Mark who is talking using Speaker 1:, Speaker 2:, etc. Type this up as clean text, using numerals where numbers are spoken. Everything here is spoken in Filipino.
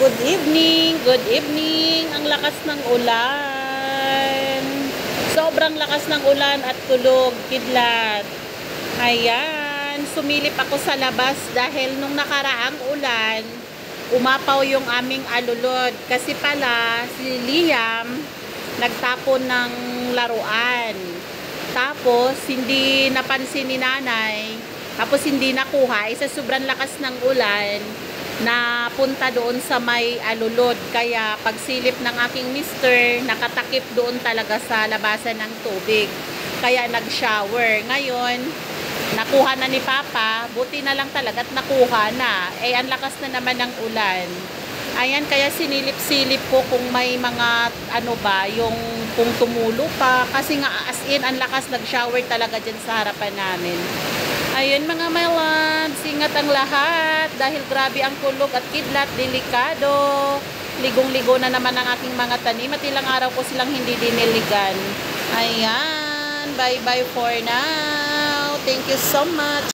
Speaker 1: Good evening, good evening. Ang lakas ng ulan. Sobrang lakas ng ulan at tulog, kidlat. Ayan, sumilip ako sa labas dahil nung nakaraang ulan, umapaw yung aming alulod. Kasi pala, si Liam, nagtapon ng laruan. Tapos, hindi napansin ni nanay. Tapos, hindi nakuha. Sa sobrang lakas ng ulan, na punta doon sa may alulod. Kaya pagsilip ng aking mister, nakatakip doon talaga sa labasan ng tubig. Kaya nag-shower. Ngayon, nakuha na ni Papa. Buti na lang talaga at nakuha na. Eh, ang lakas na naman ng ulan. Ayan, kaya sinilip-silip ko kung may mga ano ba, yung kung tumulo pa. Kasi nga as in, ang lakas nag-shower talaga dyan sa harapan namin. Ayun mga my loves, ingat ang lahat dahil grabe ang kulog at kidlat, delikado. Ligong-ligo na naman ang aking mga tanim at ilang araw ko silang hindi diniligan. Ayan, bye-bye for now. Thank you so much.